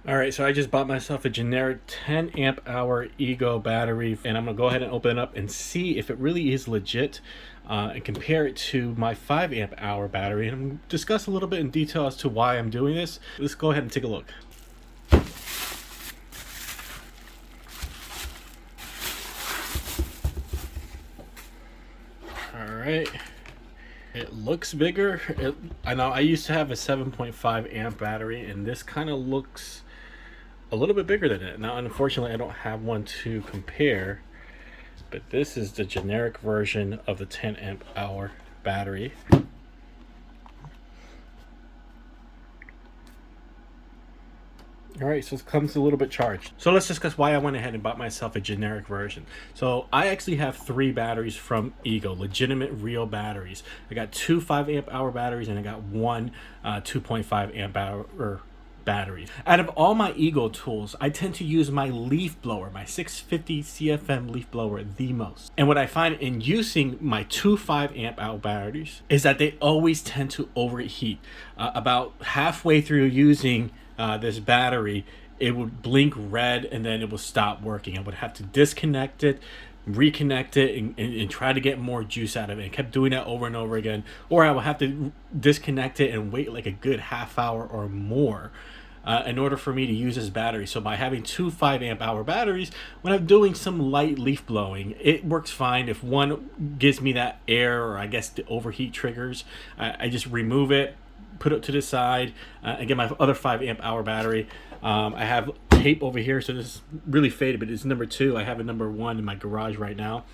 All right, so I just bought myself a generic 10 amp hour Ego battery, and I'm gonna go ahead and open it up and see if it really is legit, and compare it to my 5 amp hour battery, and I'm gonna discuss a little bit in detail as to why I'm doing this. Let's go ahead and take a look. All right, it looks bigger. I know I used to have a 7.5 amp battery, and this kind of looks a little bit bigger than it. Now, unfortunately, I don't have one to compare, but this is the generic version of the 10 amp hour battery. All right, so it comes a little bit charged. So let's discuss why I went ahead and bought myself a generic version. So I actually have 3 batteries from Ego, legitimate real batteries. I got 2 5 amp hour batteries, and I got one 2.5 amp hour battery. Out of all my Ego tools, I tend to use my leaf blower, my 650 CFM leaf blower, the most. And what I find in using my 2 5 amp hour batteries is that they always tend to overheat. About halfway through using this battery, it would blink red and then it would stop working. I would have to disconnect it, reconnect it, and try to get more juice out of it. I kept doing that over and over again, or I would have to disconnect it and wait like a good half hour or more in order for me to use this battery. So by having 2 5 amp hour batteries, when I'm doing some light leaf blowing, it works fine. If one gives me that air, or I guess the overheat triggers, I just remove it, put it to the side, and get my other 5 amp hour battery. I have tape over here, so this is really faded, but it's number 2. I have a number 1 in my garage right now.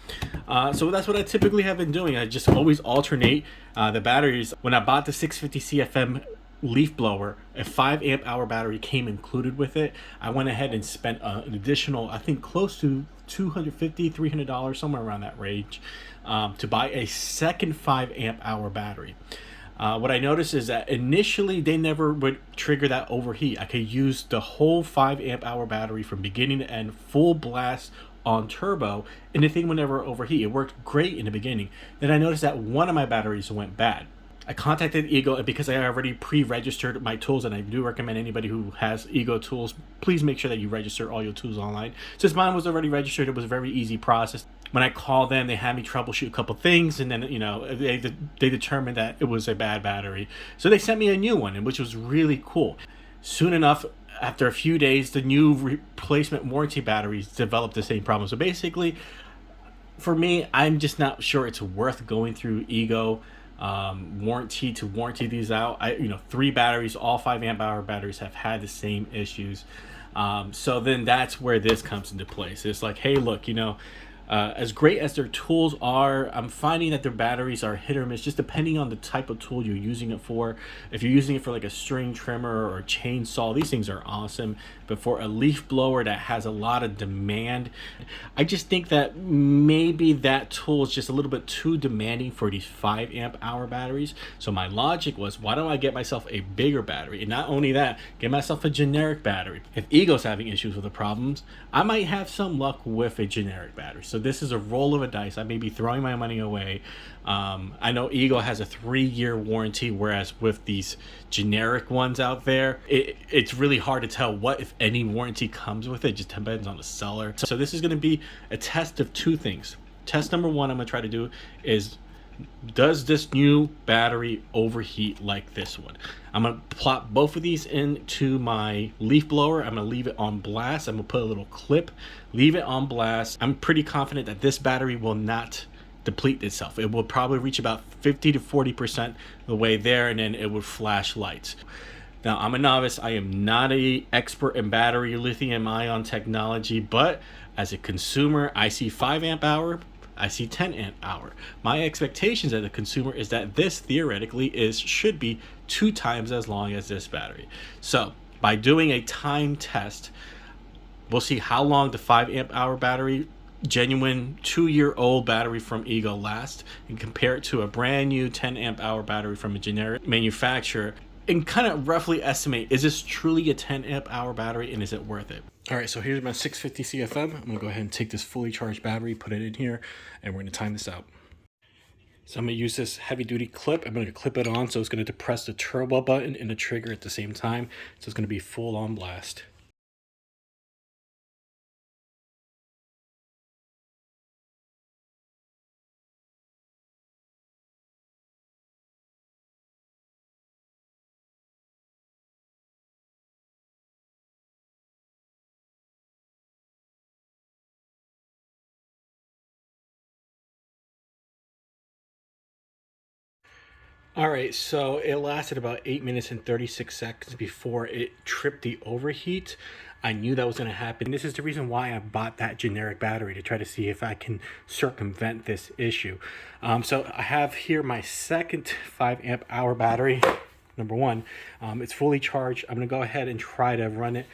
So that's what I typically have been doing. I just always alternate the batteries. When I bought the 650 CFM leaf blower, a 5 amp hour battery came included with it. I went ahead and spent an additional, I think close to $250, $300, somewhere around that range, to buy a second 5 amp hour battery. What I noticed is that initially they never would trigger that overheat. I could use the whole 5 amp hour battery from beginning to end, full blast on turbo, and the thing would never overheat. It worked great in the beginning. Then I noticed that one of my batteries went bad. I contacted Ego, and because I already pre-registered my tools, and I do recommend anybody who has Ego tools, please make sure that you register all your tools online. Since mine was already registered, it was a very easy process. When I called them, they had me troubleshoot a couple things, and then they determined that it was a bad battery, so they sent me a new one, which was really cool. Soon enough, after a few days, the new replacement warranty batteries developed the same problem. So basically, for me, I'm just not sure it's worth going through Ego warranty to warranty these out. 3 batteries, all 5 amp hour batteries, have had the same issues. So then that's where this comes into place. It's like, hey, look, as great as their tools are, I'm finding that their batteries are hit or miss, just depending on the type of tool you're using it for. If you're using it for like a string trimmer or a chainsaw, these things are awesome. But for a leaf blower that has a lot of demand, I just think that maybe that tool is just a little bit too demanding for these 5 amp hour batteries. So my logic was, why don't I get myself a bigger battery? And not only that, get myself a generic battery. If Ego's having issues with the problems, I might have some luck with a generic battery. So this is a roll of a dice. I may be throwing my money away. I know Ego has a 3-year warranty, whereas with these generic ones out there, it's really hard to tell what, if any, warranty comes with it. It just depends on the seller. So this is going to be a test of 2 things. Test number 1 I'm going to try to do is, does this new battery overheat like this one? I'm going to plop both of these into my leaf blower. I'm going to leave it on blast. I'm going to put a little clip, leave it on blast. I'm pretty confident that this battery will not deplete itself. It will probably reach about 50 to 40% the way there, and then it would flash lights. Now, I'm a novice. I am not an expert in battery lithium ion technology, but as a consumer, I see 5 amp hour, I see 10 amp hour. My expectations as a consumer is that this theoretically should be 2 times as long as this battery. So by doing a time test, we'll see how long the 5 amp hour battery, genuine 2-year-old battery from Ego, lasts, and compare it to a brand new 10 amp hour battery from a generic manufacturer, and kind of roughly estimate, is this truly a 10 amp hour battery, and is it worth it? All right, so here's my 650 CFM. I'm gonna go ahead and take this fully charged battery, put it in here, and we're gonna time this out. So I'm gonna use this heavy duty clip. I'm gonna clip it on, so it's gonna depress the turbo button and the trigger at the same time. So it's gonna be full on blast. All right, so it lasted about 8 minutes and 36 seconds before it tripped the overheat. I knew that was going to happen. This is the reason why I bought that generic battery, to try to see if I can circumvent this issue. So I have here my second 5 amp hour battery, number one. It's fully charged. I'm going to go ahead and try to run it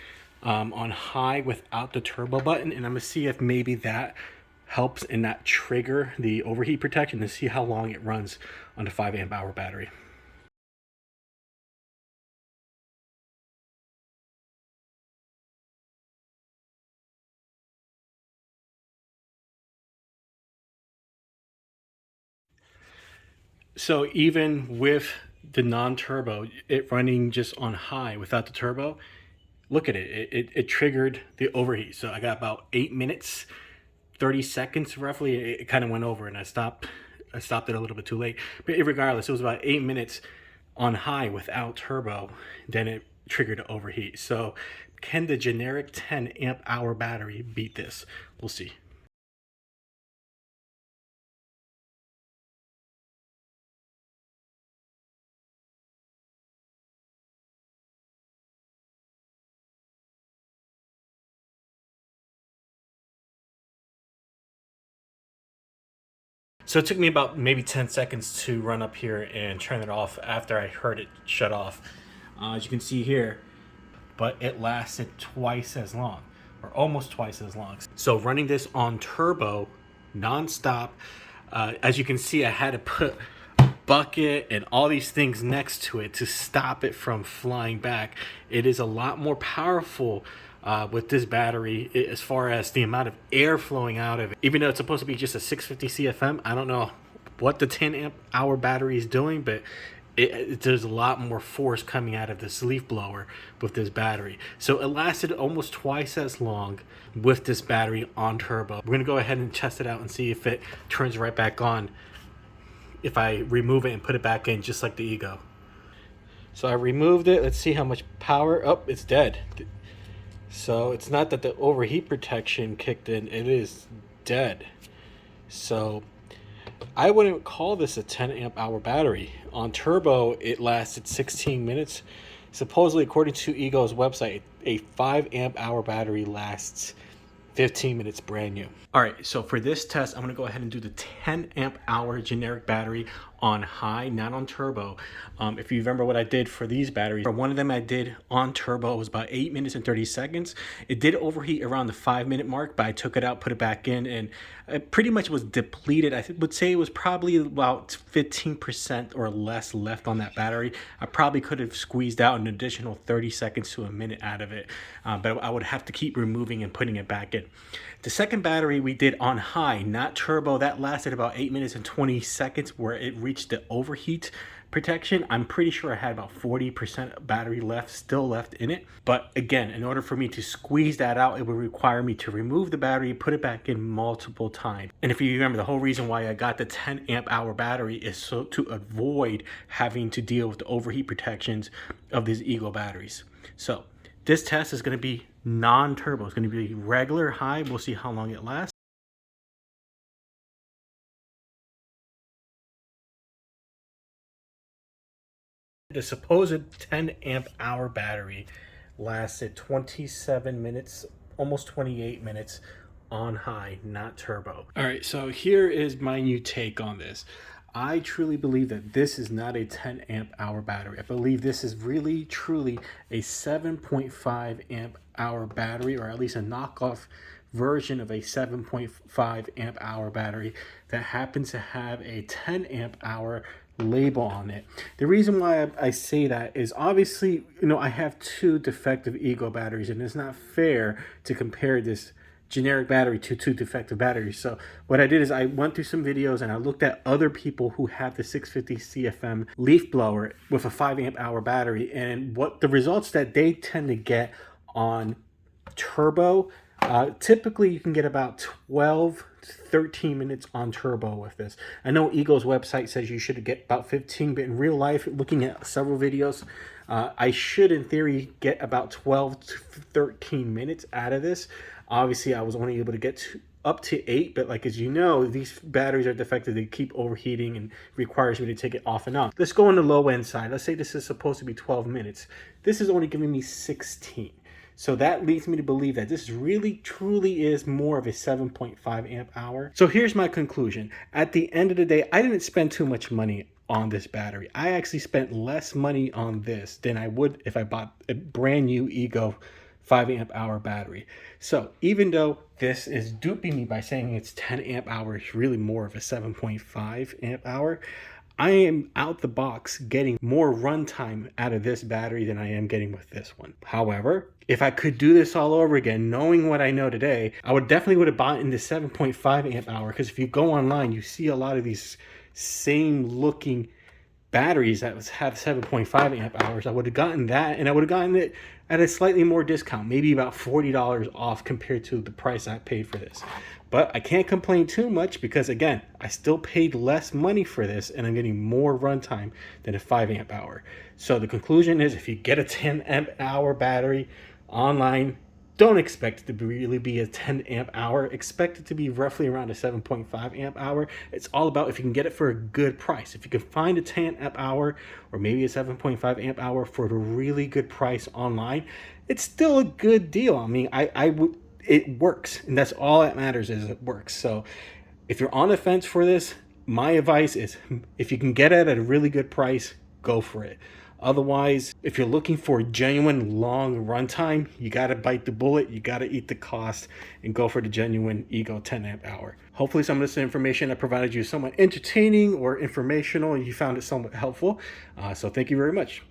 on high without the turbo button, and I'm going to see if maybe that helps and not trigger the overheat protection, to see how long it runs on a 5 amp hour battery. So even with the non-turbo, it running just on high without the turbo, look at it. It triggered the overheat. So I got about 8 minutes, 30 seconds roughly. It kind of went over, and I stopped it a little bit too late. But regardless, it was about 8 minutes on high without turbo. Then it triggered the overheat. So can the generic 10 amp hour battery beat this? We'll see. So it took me about maybe 10 seconds to run up here and turn it off after I heard it shut off. As you can see here, but it lasted twice as long, or almost twice as long. So running this on turbo, nonstop, as you can see, I had to put a bucket and all these things next to it to stop it from flying back. It is a lot more powerful with this battery as far as the amount of air flowing out of it. Even though it's supposed to be just a 650 CFM, I don't know what the 10 amp hour battery is doing, but there's a lot more force coming out of this leaf blower with this battery. So it lasted almost twice as long with this battery on turbo. We're gonna go ahead and test it out and see if it turns right back on if I remove it and put it back in, just like the Ego. So I removed it. Let's see how much power. Oh, it's dead. So it's not that the overheat protection kicked in, it is dead. So I wouldn't call this a 10 amp hour battery. On turbo, it lasted 16 minutes. Supposedly, according to Ego's website, a 5 amp hour battery lasts 15 minutes brand new. All right, so for this test, I'm gonna go ahead and do the 10 amp hour generic battery on high, not on turbo. If you remember what I did for these batteries, for one of them I did on turbo, it was about 8 minutes and 30 seconds. It did overheat around the 5 minute mark, but I took it out, put it back in, and it pretty much was depleted. I would say it was probably about 15% or less left on that battery. I probably could have squeezed out an additional 30 seconds to a minute out of it, but I would have to keep removing and putting it back in. The second battery we did on high, not turbo, that lasted about 8 minutes and 20 seconds where it reached the overheat protection. I'm pretty sure I had about 40% battery left, still left in it. But again, in order for me to squeeze that out, it would require me to remove the battery, put it back in multiple times. And if you remember, the whole reason why I got the 10 amp hour battery is so to avoid having to deal with the overheat protections of these Ego batteries. So this test is going to be non-turbo. It's going to be regular high. We'll see how long it lasts. The supposed 10 amp hour battery lasted 27 minutes, almost 28 minutes on high, not turbo. All right, so here is my new take on this. I truly believe that this is not a 10 amp hour battery. I believe this is really, truly a 7.5 amp hour battery, or at least a knockoff version of a 7.5 amp hour battery that happens to have a 10 amp hour label on it. The reason why I say that is, obviously, I have two defective Ego batteries, and it's not fair to compare this generic battery to two defective batteries. So what I did is I went through some videos and I looked at other people who have the 650 CFM leaf blower with a 5 amp hour battery, and what the results that they tend to get on turbo. Typically you can get about 12 to 13 minutes on turbo with this. I know Ego's website says you should get about 15, but in real life, looking at several videos, I should in theory get about 12 to 13 minutes out of this. Obviously I was only able to get up to 8, but like as you know, these batteries are defective. They keep overheating and requires me to take it off and on. Let's go on the low end side. Let's say this is supposed to be 12 minutes. This is only giving me 16. So that leads me to believe that this really truly is more of a 7.5 amp hour. So here's my conclusion. At the end of the day, I didn't spend too much money on this battery. I actually spent less money on this than I would if I bought a brand new Ego 5 amp hour battery. So even though this is duping me by saying it's 10 amp hours, really more of a 7.5 amp hour, I am out the box getting more runtime out of this battery than I am getting with this one. However, if I could do this all over again, knowing what I know today, I would have bought in the 7.5 amp hour, because if you go online, you see a lot of these same looking batteries that have 7.5 amp hours. I would have gotten that, and I would have gotten it at a slightly more discount, maybe about $40 off compared to the price I paid for this. But I can't complain too much because, again, I still paid less money for this and I'm getting more runtime than a 5 amp hour. So the conclusion is, if you get a 10 amp hour battery online, don't expect it to really be a 10 amp hour. Expect it to be roughly around a 7.5 amp hour. It's all about if you can get it for a good price. If you can find a 10 amp hour or maybe a 7.5 amp hour for a really good price online, it's still a good deal. I mean, it works, and that's all that matters, is it works. So if you're on the fence for this, my advice is, if you can get it at a really good price, go for it. Otherwise, if you're looking for genuine long runtime, you got to bite the bullet, you got to eat the cost, and go for the genuine Ego 10 amp hour. Hopefully some of this information I provided you is somewhat entertaining or informational and you found it somewhat helpful. So thank you very much.